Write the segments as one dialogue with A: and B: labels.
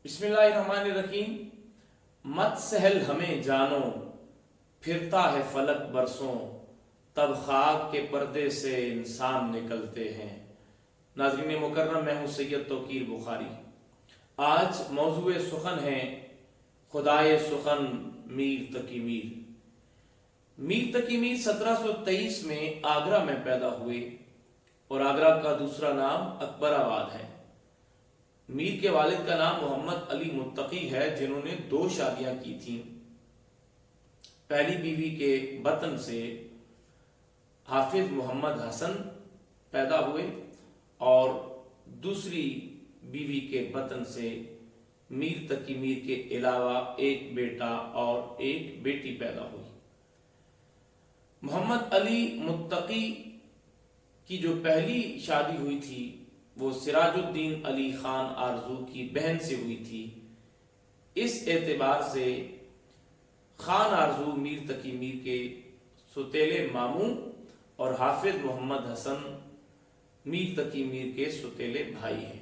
A: بسم اللہ الرحمن الرحیم۔ مت سہل ہمیں جانو، پھرتا ہے فلک برسوں، تب خاک کے پردے سے انسان نکلتے ہیں۔ ناظرین مکرم، میں ہوں سید توقیر بخاری۔ آج موضوع سخن ہے خدائے سخن میر تقی میر۔ میر تقی میر 1723 میں آگرہ میں پیدا ہوئے اور آگرہ کا دوسرا نام اکبر آباد ہے۔ میر کے والد کا نام محمد علی متقی ہے، جنہوں نے 2 شادیاں کی تھیں۔ پہلی بیوی کے بطن سے حافظ محمد حسن پیدا ہوئے اور دوسری بیوی کے بطن سے میر تقی میر کے علاوہ ایک بیٹا اور ایک بیٹی پیدا ہوئی۔ محمد علی متقی کی جو پہلی شادی ہوئی تھی وہ سراج الدین علی خان آرزو کی بہن سے ہوئی تھی۔ اس اعتبار سے خان آرزو میر تقی میر کے سوتیلے ماموں اور حافظ محمد حسن میر تقی میر کے سوتیلے بھائی ہیں۔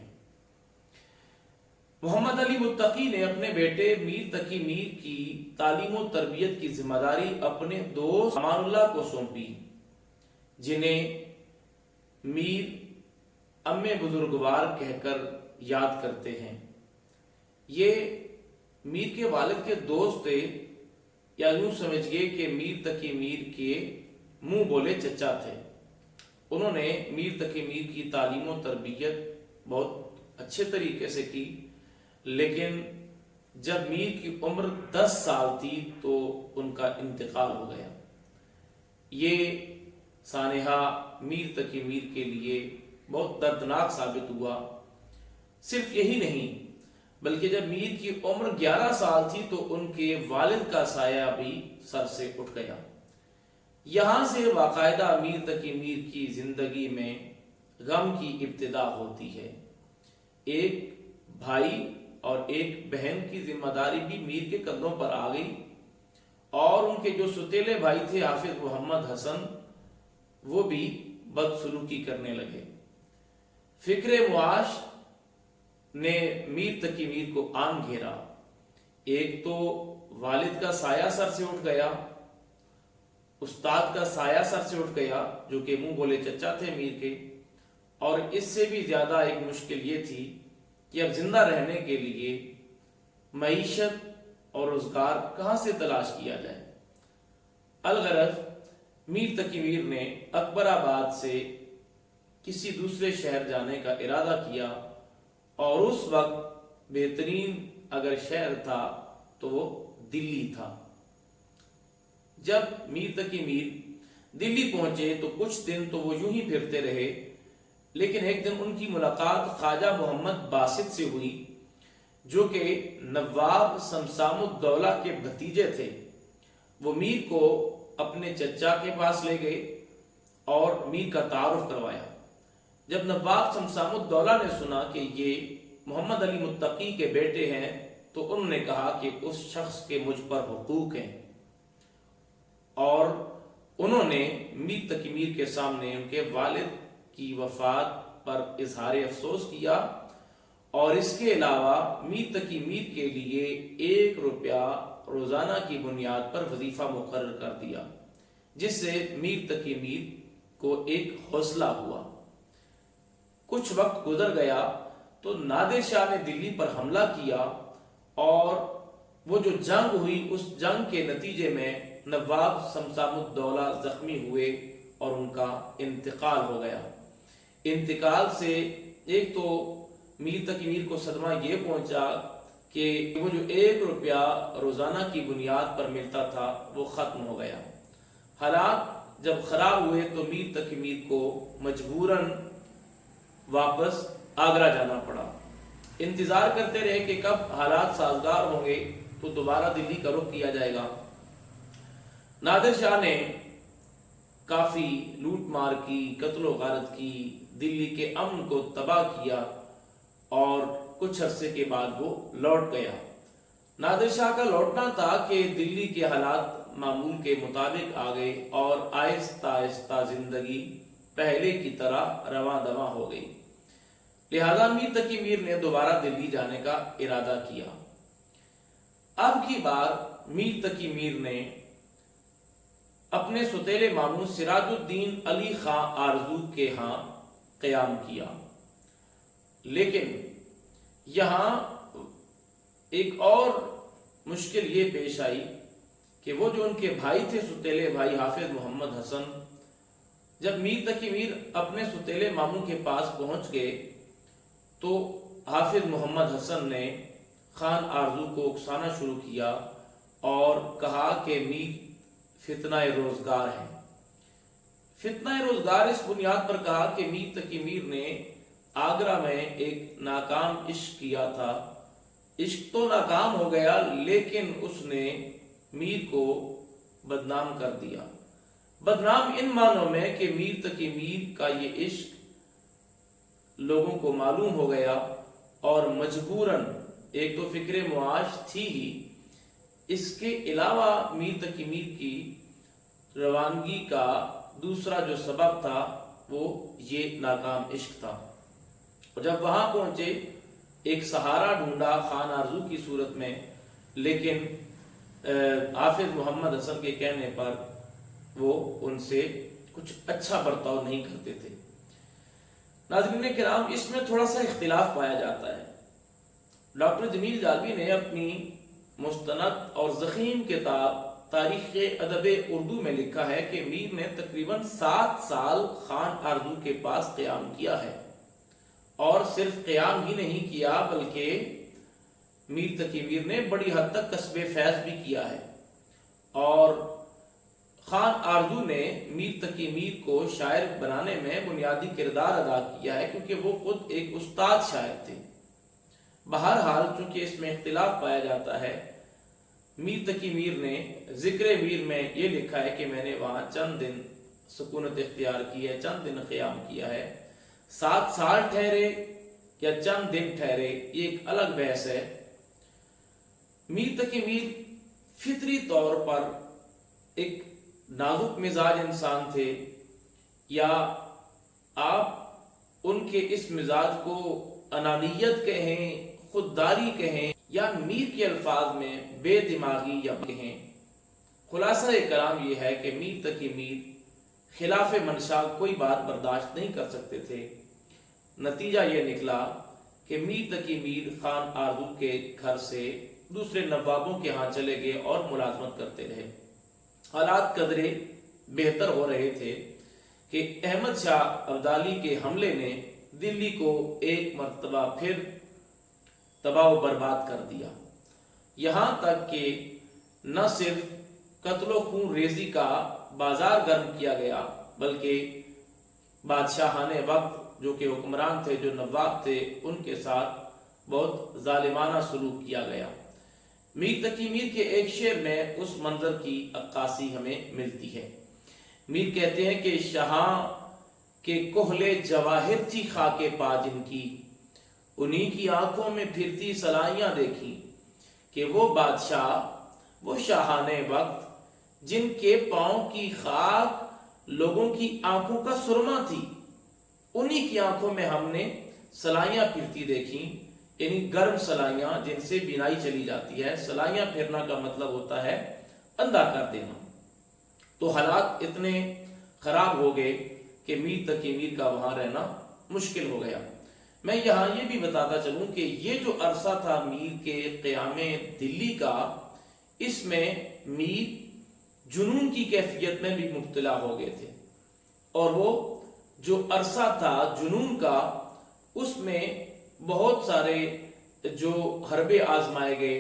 A: محمد علی متقی نے اپنے بیٹے میر تقی میر کی تعلیم و تربیت کی ذمہ داری اپنے دوست امان اللہ کو سونپی، جنہیں میر امّ بزرگوار کہہ کر یاد کرتے ہیں۔ یہ میر کے والد کے دوست تھے، یا یوں سمجھئے کہ میر تقی میر کے منہ بولے چچا تھے۔ انہوں نے میر تقی میر کی تعلیم و تربیت بہت اچھے طریقے سے کی، لیکن جب میر کی عمر 10 سال تھی تو ان کا انتقال ہو گیا۔ یہ سانحہ میر تقی میر کے لیے بہت دردناک ثابت ہوا۔ صرف یہی نہیں بلکہ جب میر کی عمر 11 سال تھی تو ان کے والد کا سایہ بھی سر سے اٹھ گیا۔ یہاں سے باقاعدہ میر تقی میر کی زندگی میں غم کی ابتدا ہوتی ہے۔ ایک بھائی اور ایک بہن کی ذمہ داری بھی میر کے کندھوں پر آ گئی، اور ان کے جو سوتیلے بھائی تھے حافظ محمد حسن، وہ بھی بدسلوکی کرنے لگے۔ فکر معاش نے میر تقی میر کو آن گھیرا۔ ایک تو والد کا سایہ سر سے اٹھ گیا، استاد کا سایہ سر سے اٹھ گیا جو کہ منہ بولے چچا تھے میر کے، اور اس سے بھی زیادہ ایک مشکل یہ تھی کہ اب زندہ رہنے کے لیے معیشت اور روزگار کہاں سے تلاش کیا جائے۔ الغرض میر تقی میر نے اکبر آباد سے کسی دوسرے شہر جانے کا ارادہ کیا، اور اس وقت بہترین اگر شہر تھا تو وہ دلی تھا۔ جب میر تقی میر دلی پہنچے تو کچھ دن تو وہ یوں ہی پھرتے رہے، لیکن ایک دن ان کی ملاقات خواجہ محمد باسط سے ہوئی، جو کہ نواب شمشام الدولہ کے بھتیجے تھے۔ وہ میر کو اپنے چچا کے پاس لے گئے اور میر کا تعارف کروایا۔ جب نواب شمشام الدولہ نے سنا کہ یہ محمد علی متقی کے بیٹے ہیں تو انہوں نے کہا کہ اس شخص کے مجھ پر حقوق ہیں، اور انہوں نے میر تقی میر کے سامنے ان کے والد کی وفات پر اظہار افسوس کیا، اور اس کے علاوہ میر تقی میر کے لیے 1 روپیہ روزانہ کی بنیاد پر وظیفہ مقرر کر دیا، جس سے میر تقی میر کو ایک حوصلہ ہوا۔ کچھ وقت گزر گیا تو نادر شاہ نے دلی پر حملہ کیا، اور وہ جو جنگ ہوئی اس جنگ کے نتیجے میں نواب شمشام الدولہ زخمی ہوئے اور ان کا انتقال ہو گیا۔ انتقال سے ایک تو میر تقی میر کو صدمہ یہ پہنچا کہ وہ جو 1 روپیہ روزانہ کی بنیاد پر ملتا تھا وہ ختم ہو گیا۔ حالات جب خراب ہوئے تو میر تقی میر کو مجبوراً واپس آگرہ جانا پڑا۔ انتظار کرتے رہے کہ کب حالات سازگار ہوں گے تو دوبارہ دلی کا رخ کیا جائے گا۔ نادر شاہ نے کافی لوٹ مار کی، قتل و غارت کی، دلی کے امن کو تباہ کیا، اور کچھ عرصے کے بعد وہ لوٹ گیا۔ نادر شاہ کا لوٹنا تھا کہ دلی کے حالات معمول کے مطابق آ گئے، اور آہستہ آہستہ زندگی پہلے کی طرح رواں دواں ہو گئی۔ لہذا میر تقی میر نے دوبارہ دلی جانے کا ارادہ کیا۔ اب کی بار میر تقی میر نے اپنے سوتیلے ماموں سراج الدین علی خان آرزو کے ہاں قیام کیا، لیکن یہاں ایک اور مشکل یہ پیش آئی کہ وہ جو ان کے بھائی تھے، سوتیلے بھائی حافظ محمد حسن، جب میر تقی میر اپنے سوتیلے ماموں کے پاس پہنچ گئے تو حافظ محمد حسن نے خان آرزو کو اکسانا شروع کیا اور کہا کہ میر فتنہ روزگار ہے۔ فتنہ روزگار اس بنیاد پر کہا کہ میر تقی میر نے آگرہ میں ایک ناکام عشق کیا تھا، عشق تو ناکام ہو گیا لیکن اس نے میر کو بدنام کر دیا۔ بدنام ان معنوں میں کہ میر تقی میر کا یہ عشق لوگوں کو معلوم ہو گیا اور مجبوراً، ایک تو فکر معاش تھی ہی، اس کے علاوہ میر تقی میر کی روانگی کا دوسرا جو سبب تھا وہ یہ ناکام عشق تھا۔ اور جب وہاں پہنچے ایک سہارا ڈھونڈا خان آرزو کی صورت میں، لیکن حافظ محمد حسن کے کہنے پر وہ ان سے کچھ اچھا برتاؤ نہیں کرتے تھے۔ ناظرین کرام، اس میں تھوڑا سا اختلاف پایا جاتا ہے۔ ڈاکٹر جمیل جالبی نے اپنی مستند اور ضخیم کتاب تاریخ ادب اردو میں لکھا ہے کہ میر نے تقریباً 7 سال خان آرزو کے پاس قیام کیا ہے، اور صرف قیام ہی نہیں کیا بلکہ میر تقی میر نے بڑی حد تک کسب فیض بھی کیا ہے۔ اور خان آرزو نے میر تقی میر کو شاعر بنانے میں بنیادی کردار ادا کیا ہے، کیونکہ وہ خود ایک استاد شاعر تھے۔ بہرحال چونکہ اس میں اختلاف پایا جاتا ہے، میر تقی میر نے ذکر میر میں یہ لکھا ہے کہ میں نے وہاں چند دن سکونت اختیار کی ہے، چند دن قیام کیا ہے۔ 7 سال ٹھہرے یا چند دن ٹھہرے یہ ایک الگ بحث ہے۔ میر تقی میر فطری طور پر ایک نازک مزاج انسان تھے، یا آپ ان کے اس مزاج کو انانیت کہیں، خودداری کہیں، یا میر کے الفاظ میں بے دماغی یا کہیں۔ خلاصہ کلام یہ ہے کہ میر تقی میر خلاف منشا کوئی بات برداشت نہیں کر سکتے تھے۔ نتیجہ یہ نکلا کہ میر تقی میر خان آرزو کے گھر سے دوسرے نوابوں کے ہاں چلے گئے اور ملازمت کرتے رہے۔ حالات قدرے بہتر ہو رہے تھے کہ احمد شاہ ابدالی کے حملے نے دلی کو ایک مرتبہ پھر تباہ و برباد کر دیا، یہاں تک کہ نہ صرف قتل و خون ریزی کا بازار گرم کیا گیا بلکہ بادشاہان وقت جو کہ حکمران تھے، جو نواب تھے، ان کے ساتھ بہت ظالمانہ سلوک کیا گیا۔ میر تقی میر کے ایک شعر میں اس منظر کی عکاسی ہمیں ملتی ہے۔ میر کہتے ہیں کہ شہاں کے کوہلے جواہر تھی خاک پا جن کی، انہی کی آنکھوں میں پھرتی سلائیاں دیکھی، کہ وہ بادشاہ، وہ شاہان وقت جن کے پاؤں کی خاک لوگوں کی آنکھوں کا سرما تھی، انہی کی آنکھوں میں ہم نے سلائیاں پھرتی دیکھی، یعنی گرم سلائیاں جن سے بینائی چلی جاتی ہے۔ سلائیاں پھرنا کا مطلب ہوتا ہے اندھا کر دینا۔ تو حالات اتنے خراب ہو گئے کہ میر تقی میر کا وہاں رہنا مشکل ہو گیا۔ میں یہاں یہ بھی بتاتا چلوں کہ یہ جو عرصہ تھا میر کے قیام دلی کا، اس میں میر جنون کی کیفیت میں بھی مبتلا ہو گئے تھے، اور وہ جو عرصہ تھا جنون کا، اس میں بہت سارے جو حربے آزمائے گئے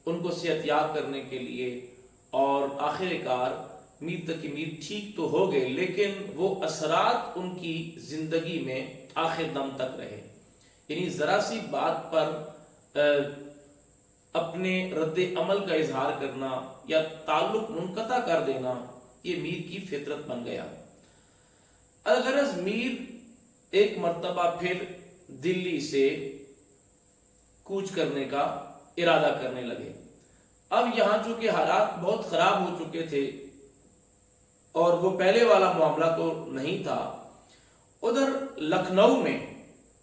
A: ان کو صحت یاب کرنے کے لیے، اور آخر کار میر تقی میر ٹھیک تو ہو گئے لیکن وہ اثرات ان کی زندگی میں آخر دم تک رہے۔ یعنی ذرا سی بات پر اپنے رد عمل کا اظہار کرنا یا تعلق منقطع کر دینا، یہ میر کی فطرت بن گیا۔ الغرض میر ایک مرتبہ پھر دلی سے کوچ کرنے کا ارادہ کرنے لگے۔ اب یہاں چونکہ حالات بہت خراب ہو چکے تھے اور وہ پہلے والا معاملہ تو نہیں تھا، ادھر لکھنؤ میں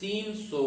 A: 300